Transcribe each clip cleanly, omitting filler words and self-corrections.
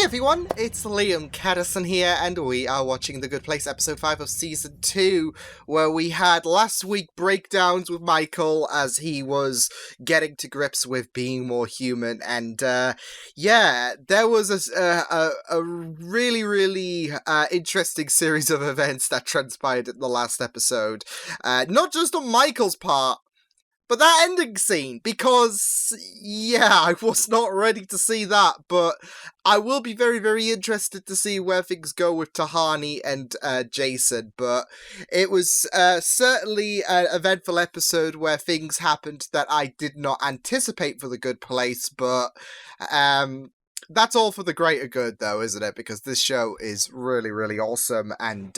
everyone, it's Liam Caddison here, and we are watching The Good Place episode 5 of season 2, where we had last week breakdowns with Michael as he was getting to grips with being more human, and yeah, there was a really interesting series of events that transpired in the last episode, not just on Michael's part, but that ending scene, because, yeah, I was not ready to see that, but I will be very interested to see where things go with Tahani and Jason, but it was certainly an eventful episode where things happened that I did not anticipate for The Good Place, but that's all for the greater good, though, isn't it? Because this show is really awesome, and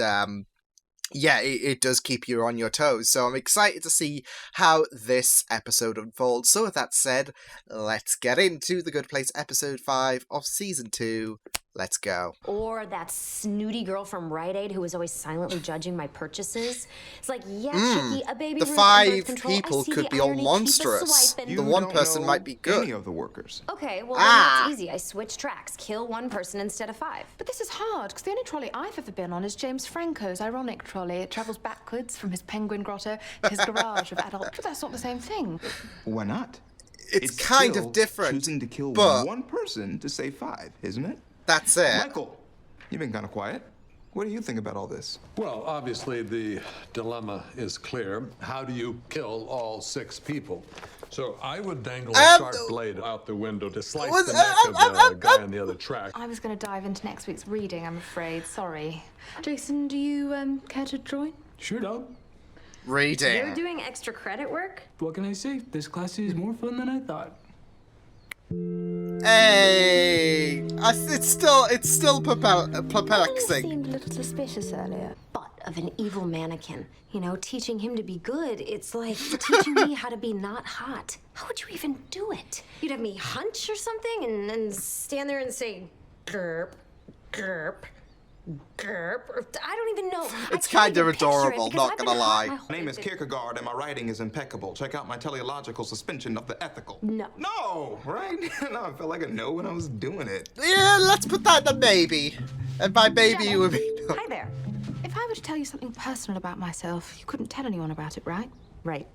yeah, it does keep you on your toes, so I'm excited to see how this episode unfolds. So with that said, let's get into The Good Place episode 5 of season 2. Let's go. Or that snooty girl from Rite Aid who was always silently judging my purchases. It's like, yeah, Chicky, a baby the Ruth, 5 control. people could be all monstrous. The one person might be good. Any of the workers. Okay, well, then that's easy. I switch tracks. Kill one person instead of 5. But this is hard, because the only trolley I've ever been on is James Franco's ironic trolley. It travels backwards from his penguin grotto to his garage of adult... But that's not the same thing. Why not? It's kind of different, choosing to kill but one person to save 5, isn't it? That's it. Michael, you've been kind of quiet. What do you think about all this? Well, obviously the dilemma is clear. How do you kill all 6 people? So I would dangle a sharp blade out the window to slice the neck of the guy on the other track. I was going to dive into next week's reading, I'm afraid. Sorry. Jason, do you care to join? Sure, dog. Reading. You're doing extra credit work? What can I say? This class is more fun than I thought. Hey, it's still perplexing. Seemed a little suspicious earlier. Butt of an evil mannequin. You know, teaching him to be good, it's like teaching me how to be not hot. How would you even do it? You'd have me hunch or something and stand there and say, "Gerp, gerp, gerp," or I don't even know. It's kind of adorable, not gonna lie. My name is Kierkegaard and my writing is impeccable. Check out my teleological suspension of the ethical. No. No, right? No, I felt like a no when I was doing it. Yeah, let's put that in a maybe. And by baby, you would be no. Hi there. If I were to tell you something personal about myself, you couldn't tell anyone about it, right? Right.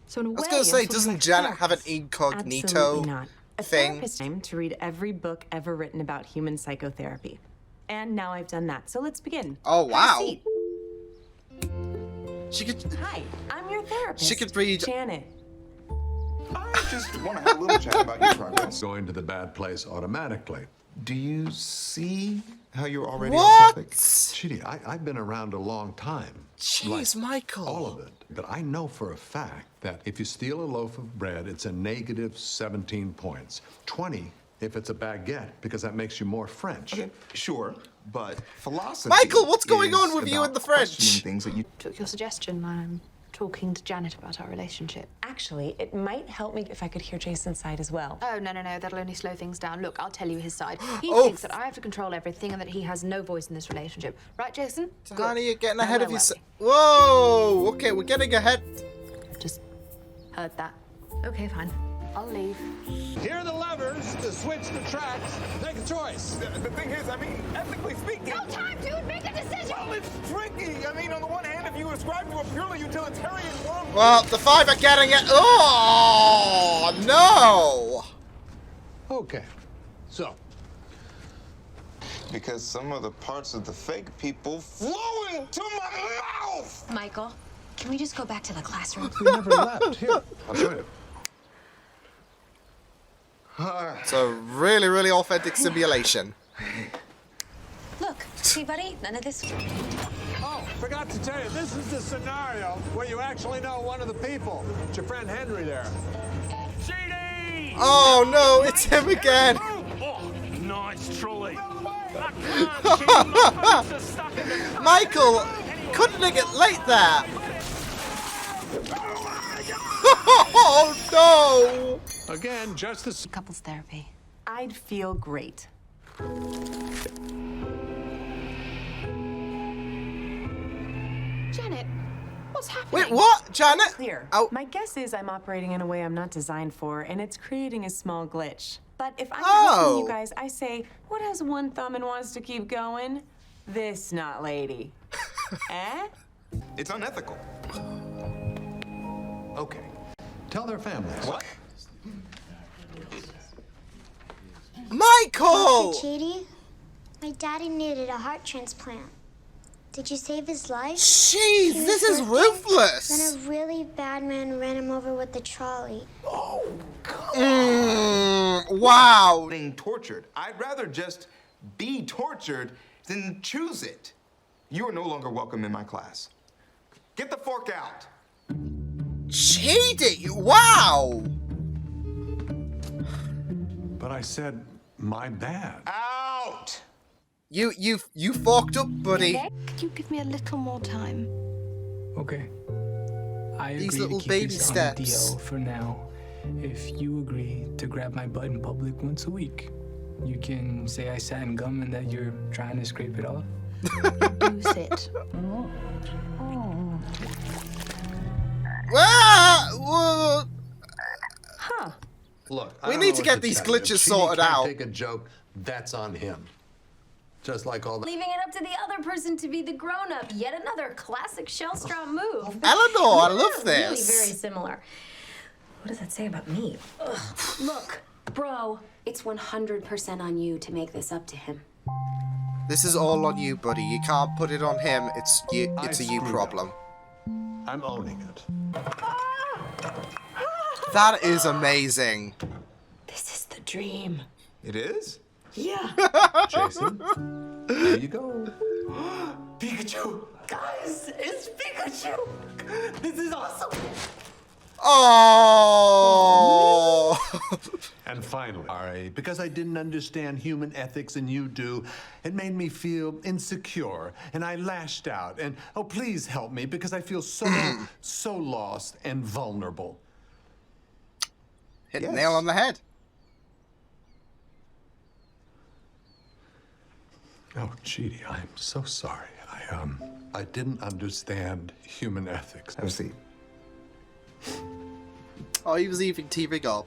So in a way, I was gonna say, doesn't Janet have an incognito Absolutely not. A thing? therapist time to read every book ever written about human psychotherapy. And now I've done that, so let's begin. Oh, wow. Have a seat. She could. Hi, I'm your therapist. She could read. Janet. I just want to have a little chat about your progress. Going to the bad place automatically. Do you see how you're already What? off topic? Chidi, I've been around a long time. Jeez, Michael. All of it. But I know for a fact that if you steal a loaf of bread, it's a negative 17 points. 20 if it's a baguette, because that makes you more French. Okay, sure, but philosophy. Michael, what's going is on with you about and the French? questioning things that you Took your suggestion. I'm talking to Janet about our relationship. Actually, it might help me if I could hear Jason's side as well. Oh, no. That'll only slow things down. Look, I'll tell you his side. He Oh. thinks that I have to control everything and that he has no voice in this relationship. Right, Jason? Honey, you're getting Well, ahead of well, yourself. Whoa! Okay, we're getting ahead. Just heard that. Okay, fine. I'll leave. Here are the levers to switch the tracks. Make a choice. The thing is, I mean, ethically speaking... No time, dude! Make a decision! Well, it's tricky. I mean, on the one hand, if you ascribe to a purely utilitarian world... Well, the 5 are getting it. Oh, no! Okay. So, Because some of the parts of the fake people flow into my mouth! Michael, can we just go back to the classroom? we never left. Here, I'll show you. It's a really authentic simulation. Look, see, buddy? None of this. Oh, forgot to tell you, this is the scenario where you actually know one of the people. It's your friend Henry there. CD! Oh no, it's him again. Oh, nice trolley. Michael, couldn't it get late there? Oh no! Again, just the... Couples therapy. I'd feel great. Janet, what's happening? Wait, what? Janet? Clear. Oh. My guess is I'm operating in a way I'm not designed for, and it's creating a small glitch. But if I'm helping Oh. you guys, I say, what has one thumb and wants to keep going? This not lady. Eh? It's unethical. Okay. Tell their families. What? Michael! Dr. Chidi, my daddy needed a heart transplant. Did you save his life? Jeez, He was this is working, ruthless! Then a really bad man ran him over with the trolley. Wow. Being tortured. I'd rather just be tortured than choose it. You are no longer welcome in my class. Get the fork out. Chidi, wow! But I said, my bad. Out! You fucked up, buddy. Could you give me a little more time? Okay. I agree These little to keep baby this steps. on the DL for now. If you agree to grab my butt in public once a week, you can say I sat in gum and that you're trying to scrape it off. You sit. Ah, whoa. Look, I We don't need know to what get these tell you. glitches If Chidi sorted can't out. Take a joke, that's on him. Just like all the. Leaving it up to the other person to be the grown-up. Yet another classic shell-straw move. Eleanor, I love Really this. very similar. What does that say about me? Ugh. Look, bro, it's 100% on you to make this up to him. This is all on you, buddy. You can't put it on him. It's you. It's a you screwed problem. I'm owning it. That is amazing. This is the dream. It is? Yeah. Jason, there you go. Pikachu! Guys, it's Pikachu! This is awesome! Oh. And finally, Ari, because I didn't understand human ethics and you do, it made me feel insecure, and I lashed out. And oh, please help me because I feel so, so lost and vulnerable. Hit the nail on the head. Oh, Chidi, I'm so sorry. I didn't understand human ethics. Have a seat. Oh, he was even tearing up.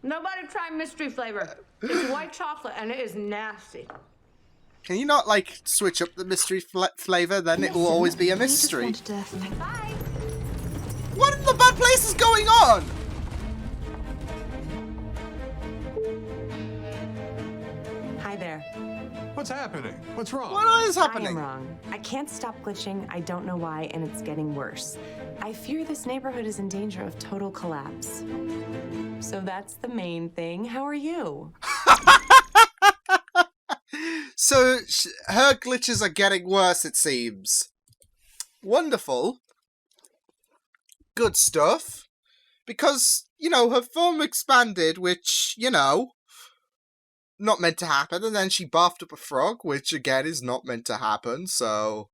Nobody try mystery flavor. It's white chocolate and it is nasty. Can you not, like, switch up the mystery flavor? Then it will always be a mystery. I just wanted to Bye! What in the bad place is going on? Hi there. What's happening? What's wrong? What is I am happening? wrong. I can't stop glitching. I don't know why, and it's getting worse. I fear this neighborhood is in danger of total collapse. So that's the main thing. How are you? So her glitches are getting worse, it seems. Wonderful. Good stuff. Because, you know, her phone expanded, which, you know, not meant to happen, and then she barfed up a frog, which again is not meant to happen, so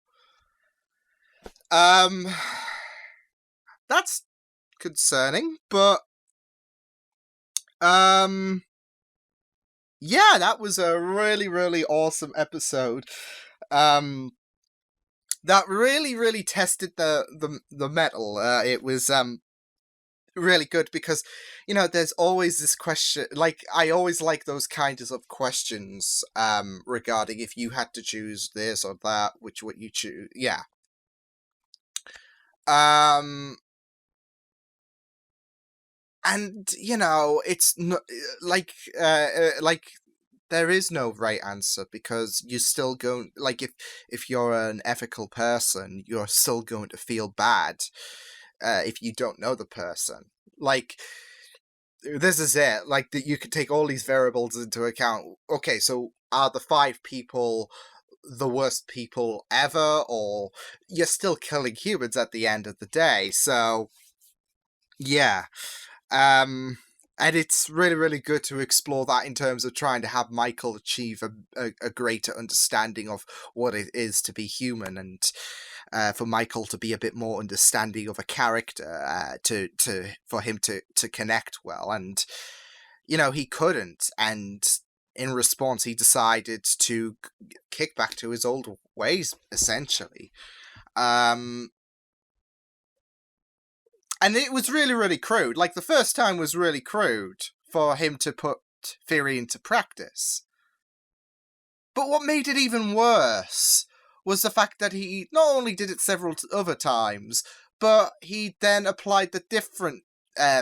that's concerning, but yeah, that was a really, really awesome episode. That really tested the metal. It was really good because, you know, there's always this question, like, I always like those kinds of questions regarding if you had to choose this or that, which would you choose? Yeah. And, you know, it's not like there is no right answer because you're still going, like, if you're an ethical person, you're still going to feel bad if you don't know the person. Like, this is it. Like, that you could take all these variables into account. Okay, so are the 5 people the worst people ever, or you're still killing humans at the end of the day? So, yeah. And it's really good to explore that in terms of trying to have Michael achieve a greater understanding of what it is to be human, and for Michael to be a bit more understanding of a character, for him to connect well. And, you know, he couldn't, and in response he decided to kick back to his old ways, essentially. And And it was really, really crude. Like, the first time was really crude for him to put theory into practice. But what made it even worse was the fact that he not only did it several other times, but he then applied the different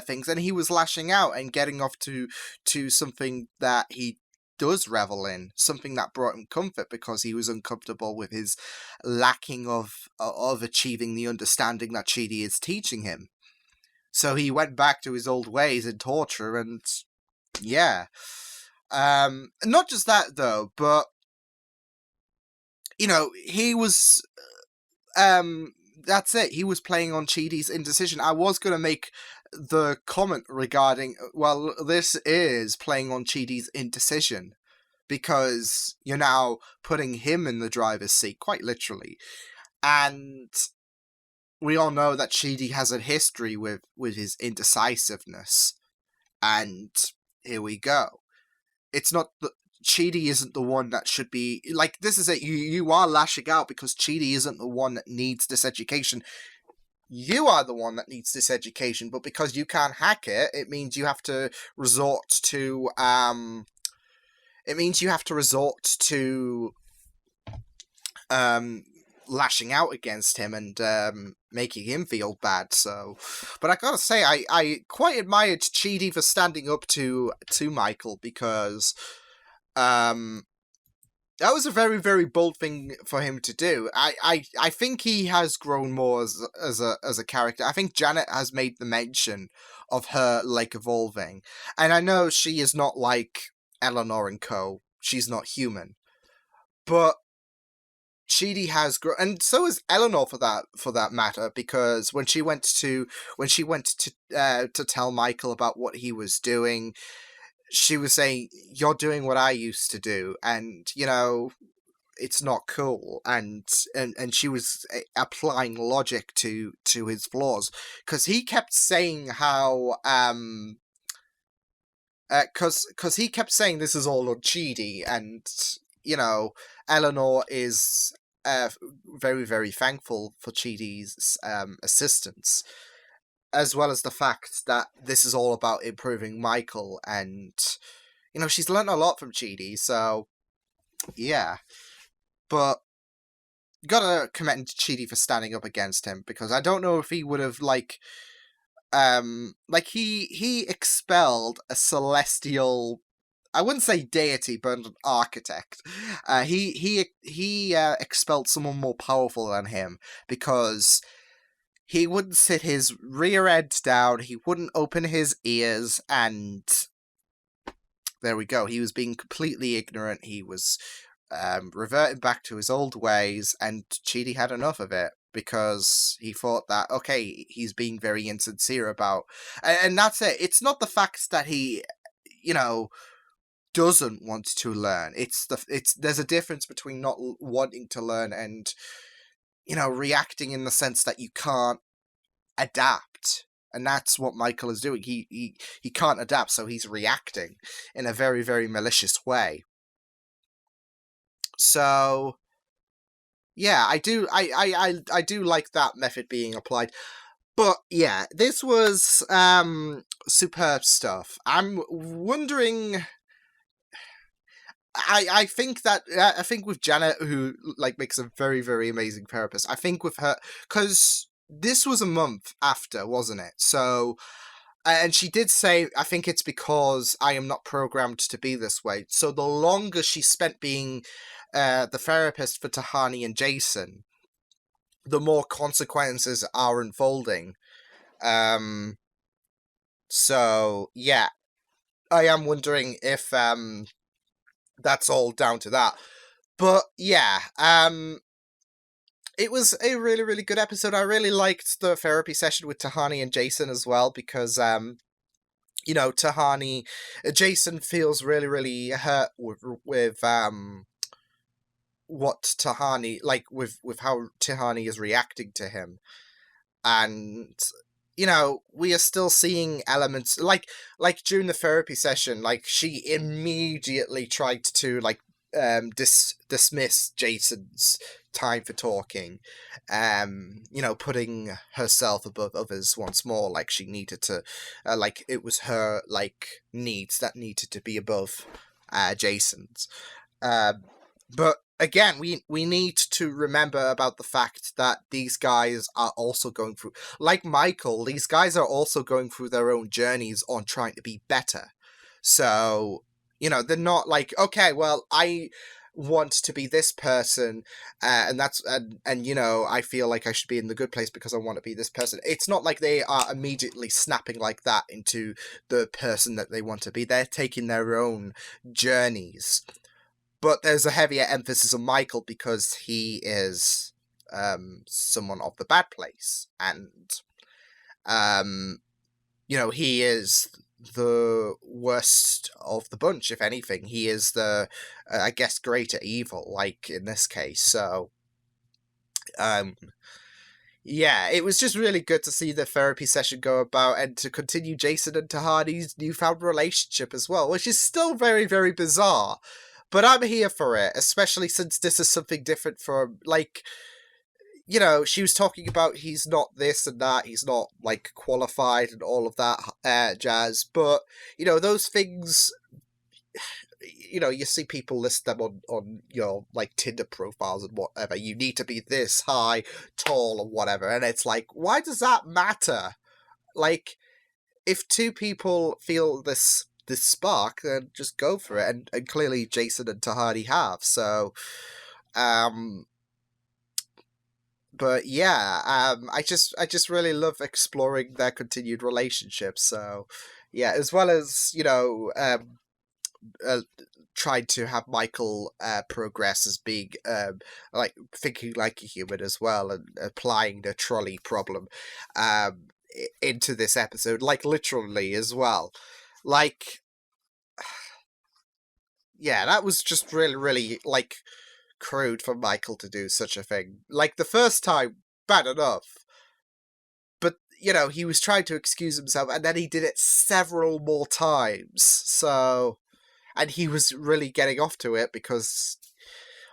things, and he was lashing out and getting off to something that he does revel in, something that brought him comfort because he was uncomfortable with his lacking of achieving the understanding that Chidi is teaching him. So he went back to his old ways in torture, and yeah. Not just that, though, but, you know, he was, that's it, he was playing on Chidi's indecision. I was going to make the comment regarding, well, this is playing on Chidi's indecision, because you're now putting him in the driver's seat, quite literally. And we all know that Chidi has a history with his indecisiveness. And here we go. It's not Chidi isn't the one that should be, like, this is it, you are lashing out because Chidi isn't the one that needs this education. You are the one that needs this education, but because you can't hack it, it means you have to resort to, lashing out against him and making him feel bad. So, but I gotta say, I quite admired Chidi for standing up to Michael, because that was a very, very bold thing for him to do. I think he has grown more as a character. I think Janet has made the mention of her, like, evolving, and I know she is not like Eleanor and co. She's not human, but Chidi has grown, and so is Eleanor for that matter. Because when she went to tell Michael about what he was doing, she was saying, "You're doing what I used to do, and you know, it's not cool." And she was applying logic to his flaws, because he kept saying how because he kept saying this is all on Chidi, and you know, Eleanor is very, very thankful for Chidi's assistance, as well as the fact that this is all about improving Michael, and you know, she's learned a lot from Chidi. So yeah, but gotta commend Chidi for standing up against him, because I don't know if he would have like he expelled a celestial, I wouldn't say deity, but an architect. He expelled someone more powerful than him, because he wouldn't sit his rear end down, he wouldn't open his ears, and there we go. He was being completely ignorant. He was reverting back to his old ways, and Chidi had enough of it, because he thought that, okay, he's being very insincere about, and that's it. It's not the fact that he, you know, doesn't want to learn. There's a difference between not wanting to learn and, you know, reacting in the sense that you can't adapt. And that's what Michael is doing. He can't adapt, so he's reacting in a very, very malicious way. So yeah, I do like that method being applied. But yeah, this was superb stuff. I'm wondering, I think with Janet, who like makes a very, very amazing therapist, I think with her, because this was a month after, wasn't it? So, and she did say, I think it's because I am not programmed to be this way. So the longer she spent being the therapist for Tahani and Jason, the more consequences are unfolding. So yeah, I am wondering if that's all down to that. But yeah, it was a really, really good episode. I really liked the therapy session with Tahani and Jason as well, because you know, Jason feels really, really hurt with what Tahani, like with how Tahani is reacting to him. And you know, we are still seeing elements like during the therapy session, like she immediately tried to like dismiss Jason's time for talking, putting herself above others once more, like she needed to, like it was her needs that needed to be above Jason's. But again, we need to remember about the fact that these guys are also going through, like Michael, these guys are also going through their own journeys on trying to be better. So, they're not like, okay, well, I want to be this person, and I feel like I should be in the good place because I want to be this person. It's not like they are immediately snapping like that into the person that they want to be. They're taking their own journeys. But there's a heavier emphasis on Michael because he is someone of the bad place. And, he is the worst of the bunch, if anything. He is the, I guess, greater evil, like in this case. So, yeah, it was just really good to see the therapy session go about and to continue Jason and Tahani's newfound relationship as well, which is still very, very bizarre. But I'm here for it, especially since this is something different from, she was talking about he's not this and that, he's not, qualified and all of that jazz. But, those things, you see people list them on your, Tinder profiles and whatever. You need to be this high, tall, or whatever. And it's like, why does that matter? If two people feel this spark, then just go for it, and clearly Jason and Tahani have. So but yeah, I just really love exploring their continued relationship. So yeah, as well as tried to have Michael progress as being thinking like a human as well, and applying the trolley problem into this episode, literally as well. Yeah, that was just really, really, crude for Michael to do such a thing. The first time, bad enough. But, he was trying to excuse himself, and then he did it several more times. So, and he was really getting off to it because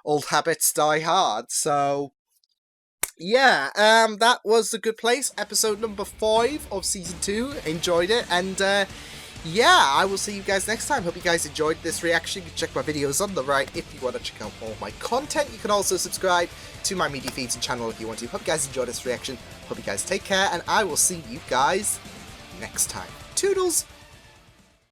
old habits die hard. So, yeah, that was The Good Place, episode number 5 of season 2. Enjoyed it, and, yeah, I will see you guys next time. Hope you guys enjoyed this reaction. You can check my videos on the right if you want to check out all my content. You can also subscribe to my media feeds and channel if you want to. Hope you guys enjoyed this reaction. Hope you guys take care, and I will see you guys next time. Toodles!